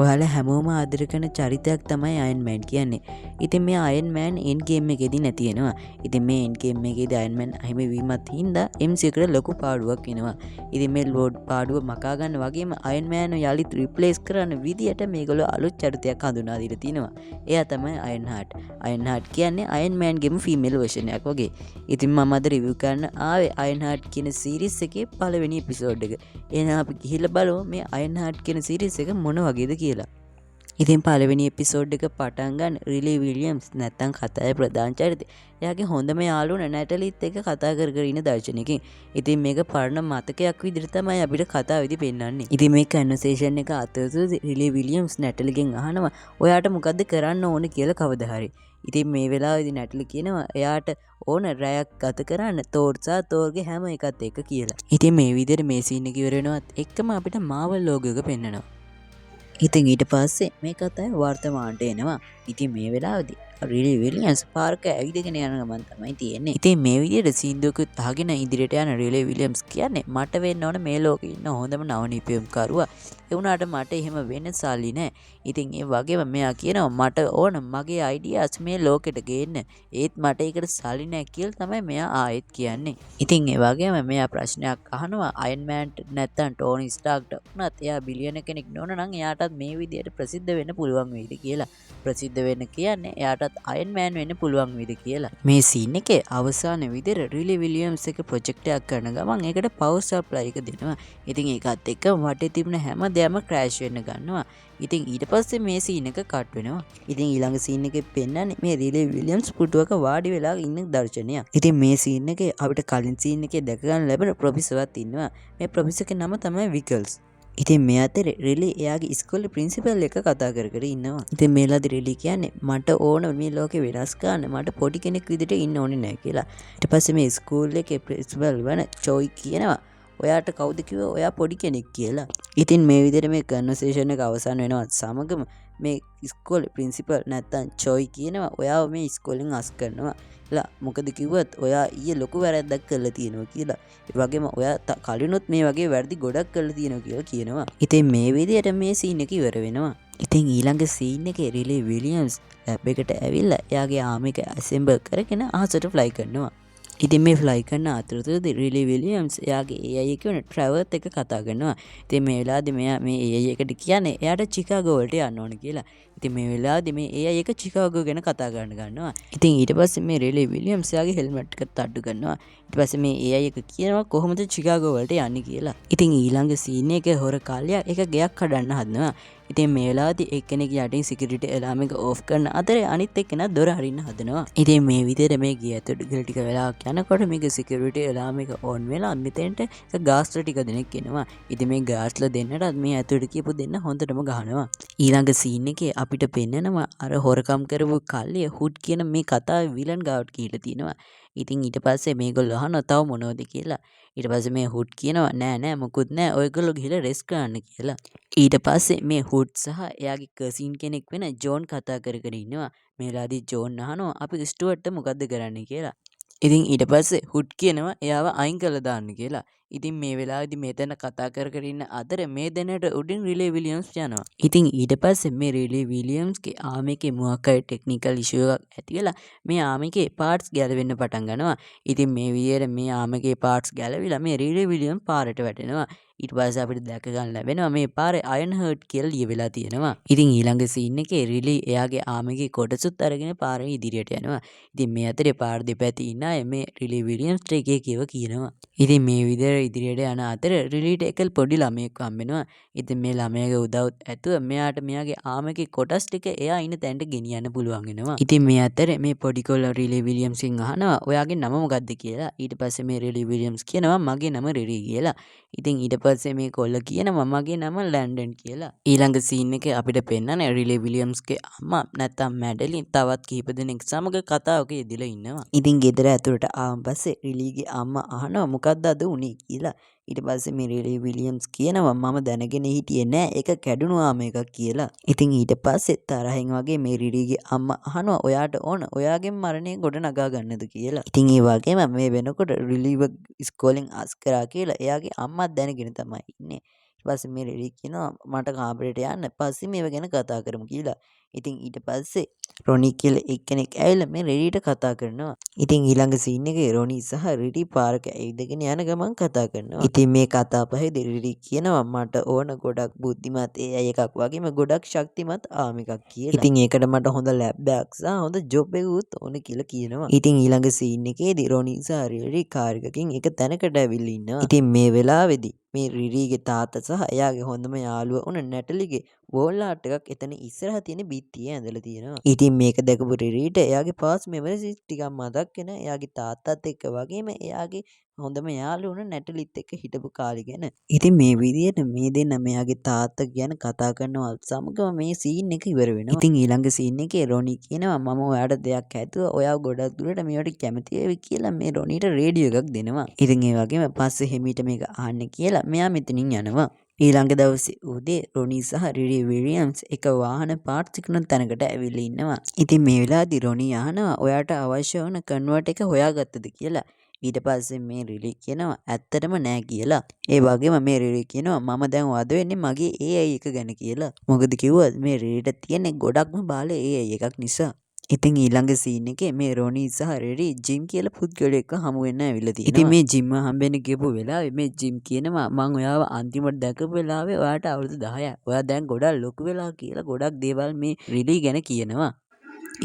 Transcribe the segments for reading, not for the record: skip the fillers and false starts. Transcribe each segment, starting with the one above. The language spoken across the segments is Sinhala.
ඔයාලා හැමෝම ආදර කරන චරිතයක් තමයි අයන් මෑන් කියන්නේ. ඉතින් මේ අයන් මෑන් එන්ඩ් ගේම් එකේදී නැති වෙනවා. ඉතින් මේ එන්ඩ් ගේම් එකේදී අයන් මෑන් අහිමි වීමත් හින්දා MCU එකට ලොකු පාඩුවක් එනවා. ඉතින් මේ ලෝඩ් පාඩුව මකා ගන්න වගේම අයන් මෑන් යලිත් රිප්ලේස් කරන විදියට මේගොල්ලෝ අලුත් චරිතයක් හඳුනා දීලා තිනවා. එයා තමයි අයන් හાર્ට්. අයන් හાર્ට් කියන්නේ අයන් මෑන්ගේම ෆීමේල් වර්ෂන් එකක් වගේ. ඉතින් මම අද රිවිව් කරන්න ආවේ අයන් හાર્ට් කියන සීරීස් එකේ පළවෙනි එපිසෝඩ් එක. එහෙනම් අපි ගිහිල්ලා බලමු මේ අයන් හાર્ට් කියන සීරීස් එක මොන වගේද කියලා. ඉතින් පළවෙනි එපිසෝඩ් එක පටන් ගන්න රිලි විලියම්ස් නැත්තම් කතාවේ ප්‍රධාන චරිතය. එයාගේ හොඳම යාළුවා නැටලිත් එක්ක කතා කර කර ඉන්න දර්ශනයකින්. ඉතින් මේක පරණ මතකයක් විදිහට තමයි අපිට කතාවේදී පෙන්වන්නේ. ඉතින් මේ කන්වර්සේෂන් එක අතරතුරදී රිලි විලියම්ස් නැටලිගෙන් අහනවා ඔයාට මොකද්ද කරන්න ඕන කියලා කවදා හරි. ඉතින් මේ වෙලාවේදී නැටලි කියනවා එයාට ඕන රැයක් ගත කරන්න තෝර්සා තෝර්ගේ හැම එකත් එක්ක කියලා. ඉතින් මේ විදිහට මේ සීන් එක ඉවර වෙනවත් එක්කම අපිට මාවල් ලෝගෝ එක පෙන්වනවා. ඉතින් ඊට පස්සේ මේ කතාව වර්තමානට එනවා. ඉතින් මේ වෙලාවේදී රිලි විලියම්ස් පාර්ක ඇවිදගෙන යන ගමන් තමයි තියෙන්නේ. ඉතින් මේ විදිහට සින්දුවකුත් අහගෙන ඉදිරියට යන රිලි විලියම්ස් කියන්නේ මට වෙන්න ඕන මේ ලෝකේ ඉන්න හොඳම නව නිපැයුම්කරුවා. ඒ වුණාට මට එහෙම වෙන්න සල්ලි නැහැ. ඉතින් ඒ වගේම මෙයා කියනවා මට ඕන මගේ අයිඩියාස් මේ ලෝකෙට ගේන්න. ඒත් මට ඒකට සල්ලි නැහැ කියලා තමයි මෙයා ආයෙත් කියන්නේ. ඉතින් ඒ වගේම මෙයා ප්‍රශ්නයක් අහනවා අයන් මෑන්ට නැත්තම් ටෝනි ස්ටාර්ක්ට උනත් එයා බිලියන කෙනෙක් නොවන නම් එයාටත් මේ විදිහට ප්‍රසිද්ධ වෙන්න පුළුවන් වෙයිද කියලා. ප්‍රසිද්ධ වෙන්න කියන්නේ එයාටත් අයන් මෑන් වෙන්න පුළුවන් වෙයිද කියලා. මේ සීන් එකේ අවසාන විදිහට රිලි විලියම්ස් එක ප්‍රොජෙක්ට් එකක් කරන ගමන් ඒකට පවර් සප්ලයි එක දෙනවා. ඉතින් ඒකත් එක්ක වටේ තිබුණ හැම දෙයක්ම ක්‍රෑෂ් වෙන්න ගන්නවා. ඉතින් ඊට පස්සේ මේ සීන් එක කට් වෙනවා. ඉතින් ඊළඟ සීන් එකේ පෙන්නන්නේ මේ රිලි විලියම්ස් පුටුවක වාඩි වෙලා ඉන්න දර්ශනයක්. ඉතින් මේ සීන් එකේ අපිට කලින් සීන් එකේ දැක ගන්න ලැබෙන ප්‍රොෆෙසර්වත් ඉන්නවා. මේ ප්‍රොෆෙසර්ගේ නම තමයි විකල්ස්. ඉතින් මේ අතරේ රිලි එයාගේ ඉස්කෝලේ ප්‍රින්සිපල් එක කතා කර කර ඉන්නවා. ඉතින් මේලාදී රිලි කියන්නේ මට ඕන මේ ලෝකේ වෙනස් කරන්න මට පොඩි කෙනෙක් විදිහට ඉන්න ඕනේ නැහැ කියලා. ඊට පස්සේ මේ ස්කූල් එකේ ප්‍රින්සිපල් වන චොයි කියනවා ඔයාට කවුද කිව්වා ඔයා පොඩි කෙනෙක් කියලා. ඉතින් මේ විදිහට මේ කන්වර්සේෂන් එක අවසන් වෙනවත් සමගම මේ ඉස්කෝලේ ප්‍රින්සිපල් නැත්තම් චොයි කියනවා ඔයාව මේ ඉස්කෝලෙන් අස් කරනවා. මොකද කිව්වත් ඔයා ඊයේ ලොකු වැරැද්දක් කරලා තියෙනවා කියලා. ඒ වගේම ඔයා කලිනුත් මේ වගේ වැරදි ගොඩක් කරලා තියෙනවා කියලා කියනවා. ඉතින් මේ විදිහට මේ සීන් එක ඉවර වෙනවා. ඉතින් ඊළඟ සීන් එකේ රිලි විලියම්ස් ලැබ් එකට ඇවිල්ලා එයාගේ ආර්ම් එක ඇසෙම්බල් කරගෙන අහසට ෆ්ලයි කරනවා. ඉතින් මේ ෆ්ලයි කරන අතරතුරදී රිලි විලියම්ස් එයාගේ AI එක වෙන ට්‍රැවර්ත් එක කතා කරනවා. ඉතින් මේ වෙලාවේදී මෙයා මේ AI එකට කියන්නේ එයාට චිකාගෝ වලට යන්න ඕන කියලා. ඉතින් මේ වෙලාවේදී මේ AI එක චිකාගෝ ගැන කතා කරන්න ගන්නවා. ඉතින් ඊට පස්සේ මේ රිලි විලියම්ස් එයාගේ හෙල්මට් එක තට්ටු කරනවා. ඊට පස්සේ මේ AI එක කියනවා කොහොමද චිකාගෝ වලට යන්නේ කියලා. ඉතින් ඊළඟ සීන් එකේ හොර කාලයක් එක ගෙයක් කඩන්න හදනවා. ඉතින් මේ වෙලාවේදී එක්කෙනෙක් යටින් සිකියුරිටි ඇලාම් එක ඕෆ් කරන අතරේ අනිත් එක්කෙනා දොර අරින්න හදනවා. ඉතින් මේ විදිහට මේ ගිය ඇතුළට ගිහලා ටික වෙලාවක් යනකොට මේක සිකියුරිටි ඇලාම් එක ඕන් වෙලා මෙතෙන්ට ගාස්ලා ටික දෙනෙක් එනවා. ඉතින් මේ ගාස්ලා දෙන්නටත් මේ ඇතුළට කියපු දෙන්න හොඳටම ගහනවා. ඊළඟ සීන් එකේ අපිට පෙන්නනවා අර හොරකම් කරපු කල්ලිය හුඩ් කියන මේ කතාවේ විලන් ගාවට ගිහිල්ලා තිනවා. ඉතින් ඊට පස්සේ මේගොල්ලෝ අහනවා තව මොනවද කියලා. ඊට පස්සේ මේ හුඩ් කියනවා නෑ මොකුත් නෑ ඔයගොල්ලෝ ගිහලා රෙස්ට් කරන්න කියලා. ඊට පස්සේ මේ හුඩ් සහ එයාගේ කසින් කෙනෙක් වෙන ජෝන් කතා කර කර ඉන්නවා. මේලාදී ජෝන් අහනවා අපි ස්ටුවර්ට්ට මොකද්ද කරන්න කියලා. ඉතින් ඊට පස්සේ හුඩ් කියනවා එයාව අයින් කරලා දාන්න කියලා. ඉතින් මේ වෙලාවේදී මෙතන කතා කර කර ඉන්න අතර මේ දෙන්නට උඩින් රිලි විලියම්ස් යනවා. ඉතින් ඊට පස්සේ මේ රිලි විලියම්ස්ගේ ආර්ම් එකේ මොකක් හරි ටෙක්නිකල් ඉෂුව එකක් ඇති වෙලා මේ ආර්ම් එකේ පාර්ට්ස් ගැලවෙන්න පටන් ගන්නවා. ඉතින් මේ විදිහට මේ ආර්ම් එකේ පාර්ට්ස් ගැලවිලා මේ රිලි විලියම්ස් පාරට වැටෙනවා. ඊට පස්සේ අපිට දැක ගන්න ලැබෙනවා මේ පාරේ අයන් හර්ට් කියලා ලියවිලා තියෙනවා. ඉතින් ඊළඟ සීන් එකේ රිලි එයාගේ ආර්ම් එකේ කොටසුත් අරගෙන පාරේ ඉදිරියට යනවා. ඉතින් මේ අතරේ පාර දෙපැත්තේ ඉන්න අය මේ රිලි විලියම්ස්ට එක එකව කියනවා. ඉතින් මේ විදිහට ඉදිරියට යන අතර රිලිට එකල් පොඩි ළමයෙක් හම්බෙනවා. ඉතින් මේ ළමයාගේ උදව්වත් ඇතුව මෙයාට මෙයාගේ ආර්ම් එකේ කොටස් ටික එයා ඉන්න තැනට ගෙනියන්න පුළුවන් වෙනවා. ඉතින් මේ අතරේ මේ පොඩි කොල්ලා රිලි විලියම්ස්ගෙන් අහනවා ඔයාගේ නම මොකක්ද කියලා. ඊට පස්සේ මේ රිලි විලියම්ස් කියනවා මගේ නම රිලි කියලා. ඉතින් ඊට පස්සේ මේ කොල්ලා කියනවා මගේ නම ලැන්ඩන් කියලා. ඊළඟ සීන් එකේ අපිට පෙන්නන්නේ රිලි විලියම්ස්ගේ අම්මා නැත්තම් මැඩලින් තවත් කීප දෙනෙක් සමග කතාවක යෙදලා ඉන්නවා. ඉතින් ගෙදර ඇතුළට ආවන් පස්සේ රිලිගේ අම්මා අහනවා මොකක්ද අද උනේ කියලා. ඊට පස්සේ මේ රිලි විලියම්ස් කියනවා මම දැනගෙන හිටියේ නෑ ඒක කැඩුණු ආම එකක් කියලා. ඉතින් ඊට පස්සේ තරහින් වගේ මේ රිලිගේ අම්මා අහනවා ඔයාට ඕන ඔයාගේ මරණය ගොඩ නගා ගන්නද කියලා. ඉතින් ඒ වගේම මේ වෙනකොට රිලිව ඉස්කෝලෙන් අස් කරා කියලා එයාගේ අම්මත් දැනගෙන තමයි ඉන්නේ. ඊට පස්සේ මේ රෙඩි කියනවා මට කාමරේට යන්න. පස්සේ මේව ගැන කතා කරමු කියලා. ඉතින් ඊට පස්සේ රොනි කියලා එක්කෙනෙක් ඇවිල්ලා මේ රෙඩිට කතා කරනවා. ඉතින් ඊළඟ සීන් එකේ රොනි සහ රෙඩි පාරක ඇවිදගෙන යන ගමන් කතා කරනවා. ඉතින් මේ කතා පහේදී රෙඩි කියනවා මට ඕන ගොඩක් බුද්ධිමත් AI එකක් වගේම ගොඩක් ශක්තිමත් ආම් එකක් කියලා. ඉතින් ඒකට මට හොඳ ලැබ් එකක් සහ හොඳ ජොබ් එකකුත් ඕන කියලා කියනවා. ඉතින් ඊළඟ සීන් එකේදී රොනි සහ රෙඩි කාර් එකකින් එක තැනකට ඇවිල්ලා ඉන්නවා. ඉතින් මේ වෙලාවේදී මේ රිරිගේ තාත්තා සහ එයාගේ හොඳම යාළුවා වුණ නැටලිගේ වෝල් ආර්ට් එකක් එතන ඉස්සරහා තියෙන බිත්තියේ ඇඳලා තියෙනවා. ඉතින් මේක දැකපු රිරිට එයාගේ පාස් මෙමරිස් ටිකක් මතක් වෙන එයාගේ තාත්තත් එක්ක වගේම එයාගේ හොඳම යාළුවා වුණ නැටලිත් එක්ක හිටපු කාලේ ගැන. ඉතින් මේ විදිහට මේ දෙන්න මෙයාගේ තාත්තා ගැන කතා කරනවා සමගම මේ සීන් එක ඉවර වෙනවා. ඉතින් ඊළඟ සීන් එකේ රොනි කියනවා මම ඔයාට දෙයක් හැදුවා. ඔයා ගොඩක් දුරට මේවට කැමති වෙවි කියලා මේ රොනිට රේඩියෝ එකක් දෙනවා. ඉතින් ඒ වගේම පස්සේ හිමීට මේක අහන්න කියලා මෙයා මෙතනින් යනවා. ඊළඟ දවසේ උදේ රොනි සහ රිරි විලියම්ස් එක වාහන පාර්ට්ස් කරන තැනකට ඇවිල්ලා ඉන්නවා. ඉතින් මේ වෙලාවේදී රොනි අහනවා ඔයාට අවශ්‍ය වන කන්වර්ට් එක හොයාගත්තද කියලා. ඊට පස්සේ මේ රිලි කියනවා ඇත්තටම නෑ කියලා. ඒ වගේම මේ රිලි කියනවා මම දැන් වද වෙන්නේ මගේ AI එක ගැන කියලා. මොකද කිව්වොත් මේ රිලිට තියෙන ගොඩක්ම බාල AI එකක් නිසා. ඉතින් ඊළඟ සීන් එකේ මේ රොනි සහ රෙඩි ජිම් කියලා පුද්ගලයෙක්ව හමු වෙන්න ඇවිල්ලා තියෙනවා. ඉතින් මේ ජිම් හම්බෙන්න ගියපු වෙලාවේ මේ ජිම් කියනවා මං ඔයාව අන්තිමට දැකපු වෙලාවේ ඔයාට අවුරුදු 10යි. ඔයා දැන් ගොඩක් ලොකු වෙලා කියලා ගොඩක් දේවල් මේ රිලි ගැන කියනවා.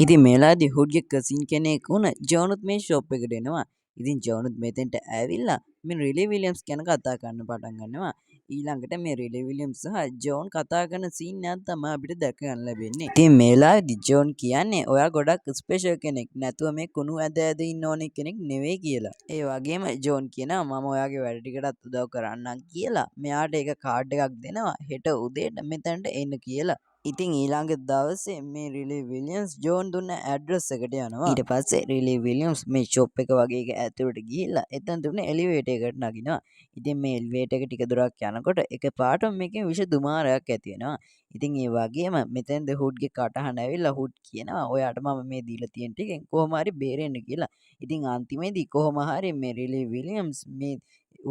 ඉතින් මේලාදී හුඩ්ගේ කසින් කෙනෙක් වුණ ජෝනුත් මේ ෂොප් එකට එනවා. ඉතින් ජෝනුත් මෙතෙන්ට ඇවිල්ලා මේ රිලි විලියම්ස් ගැන කතා කරන්න පටන් ගන්නවා. ඊළඟට මේ රිලි විලියම්ස් සහ ජෝන් කතා කරන සීන් එකක් තමයි අපිට දැක ගන්න ලැබෙන්නේ. ඉතින් මේලාදී ජෝන් කියන්නේ ඔයා ගොඩක් ස්පෙෂල් කෙනෙක්. නැතුව මේ කුණු ඇද ඇද ඉන්න ඕනේ කෙනෙක් නෙවෙයි කියලා. ඒ වගේම ජෝන් කියනවා මම ඔයාගේ වැඩ ටිකටත් උදව් කරන්නම් කියලා. මෙයාට ඒක කාඩ් එකක් දෙනවා. හෙට උදේට මෙතනට එන්න කියලා. ඉතින් ඊළඟ දවසේ මේ රිලි විලියම්ස් ජෝන් දුන්න ඇඩ්‍රස් එකට යනවා. ඊට පස්සේ රිලි විලියම්ස් මේ ෂොප් එක වගේ එක ඇතුළට ගිහිල්ලා එතන තිබුණ එලිවේටර් එකට නගිනවා. ඉතින් මේ එලිවේටර් එක ටික දුරක් යනකොට එකපාරටම මේකෙන් විෂ දුමාරයක් ඇති වෙනවා. ඉතින් ඒ වගේම මෙතෙන්ද හුඩ්ගේ කටහඬ ඇවිල්ලා හුඩ් කියනවා ඔයාට මම මේ දීලා තියෙන ටිකෙන් කොහොම හරි බේරෙන්න කියලා. ඉතින් අන්තිමේදී කොහොම හරි මේ රිලි විලියම්ස් මේ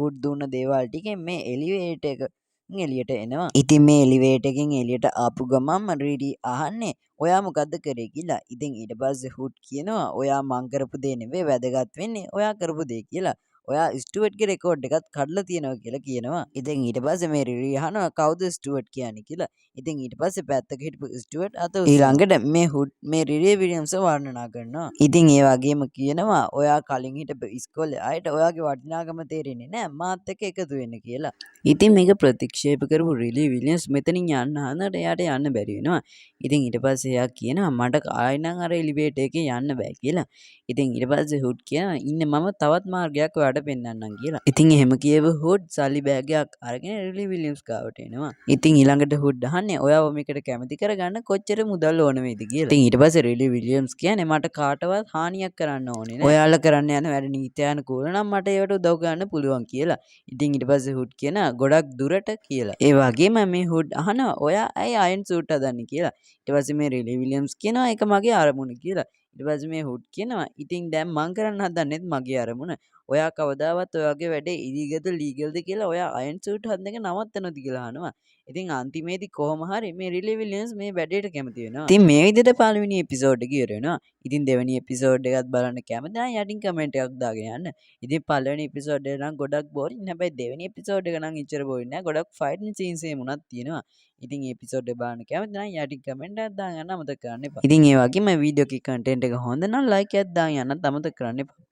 හුඩ් දුන්න දේවල් ටිකෙන් මේ එලිවේටර් එක එළියට එනවා. ඉතින් මේ එලිවේටර් එකෙන් එළියට ආපු ගමන්ම රිඩි අහන්නේ ඔයා මොකද්ද කරේ කියලා. ඉතින් ඊට පස්සේ හුඩ් කියනවා ඔයා මං කරපු දේ නෙවෙයි වැදගත් වෙන්නේ ඔයා කරපු දේ කියලා. ඔයා ස්ටුවර්ට්ගේ රෙකෝඩ් එකත් කඩලා තියෙනවා කියලා කියනවා. ඉතින් ඊට පස්සේ මේ රිඩි අහනවා කවුද ස්ටුවර්ට් කියන්නේ කියලා. ඉතින් ඊට පස්සේ පැත්තක හිටපු ස්ටුවර්ට් අත ඊළඟට මේ හුඩ් මේ රිඩි විලියම්ස් වර්ණනා කරනවා. ඉතින් ඒ වගේම කියනවා ඔයා කලින් හිටපු ඉස්කෝලේ ආයෙත් ඔයාගේ වටිනාකම තේරෙන්නේ නැහැ මාත් එක්ක එකතු වෙන්න කියලා. ඉතින් මේක ප්‍රතික්ෂේප කරපු රිලි විලියම්ස් මෙතනින් යන්න හදනට එයාට යන්න බැරි වෙනවා. ඉතින් ඊට පස්සේ එයා කියනවා මට ආයෙ නම් අර එලිවේටර් එකේ යන්න බෑ කියලා. ඉතින් ඊට පස්සේ හුඩ් කියනවා ඉන්න මම තවත් මාර්ගයක් ඔයාලට පෙන්වන්නම් කියලා. ඉතින් එහෙම කියව හුඩ් සල්ලි බෑගයක් අරගෙන රිලි විලියම්ස් ගාවට එනවා. ඉතින් ඊළඟට හුඩ් අහන්නේ ඔයාව මේකට කැමති කරගන්න කොච්චර මුදල් ඕන වේද කියලා. ඉතින් ඊට පස්සේ රිලි විලියම්ස් කියන්නේ මට කාටවත් හානියක් කරන්න ඕනේ නෑ. ඔයාලා කරන්න යන වැඩ නීත්‍යානුකූල නම් මට ඒවට උදව් කරන්න පුළුවන් කියලා. ඉතින් ඊට පස්සේ හුඩ් කියනවා ගොඩක් දුරට කියලා. ඒ වගේම මේ හුඩ් අහනවා ඔයා ඇයි අයන් සූට් හදන්නේ කියලා. ඊට පස්සේ මේ රිලි විලියම්ස් කියනවා ඒක මගේ අරමුණ කියලා. ඊට පස්සේ මේ හුඩ් කියනවා ඉතින් දැන් මං කරන්න හදන්නේත් මගේ අරමුණ. ඔයා කවදාවත් ඔයාගේ වැඩේ ඉලීගල්ද ලීගල්ද කියලා ඔයා අයන් සූට් හදන එක නවත්තනවද කියලා අහනවා. ඉතින් අන්තිමේදී කොහොම හරි මේ රිලි විලියම්ස් මේ වැඩේට කැමති වෙනවා. ඉතින් මේ විදිහට පළවෙනි එපිසෝඩ් එක ඉවර වෙනවා. ඉතින් දෙවෙනි එපිසෝඩ් එකත් බලන්න කැමති නම් යටින් කමෙන්ට් එකක් දාගෙන යන්න. ඉතින් පළවෙනි එපිසෝඩ් එක නම් ගොඩක් බෝරින්. හැබැයි දෙවෙනි එපිසෝඩ් එක නම් එච්චර බෝරින් නෑ. ගොඩක් ෆයිටින් සීන්ස් එහෙම උනත් තියෙනවා. ඉතින් මේ එපිසෝඩ් එක බලන්න කැමති නම් යටින් කමෙන්ට් එකක් දාන්න අමතක කරන්න එපා. ඉතින් ඒ වගේම වීඩියෝ එකේ කන්ටෙන්ට් එක හොඳ නම් ලයික් එකක් දාන්න යන්නත් අමතක කරන්න එපා.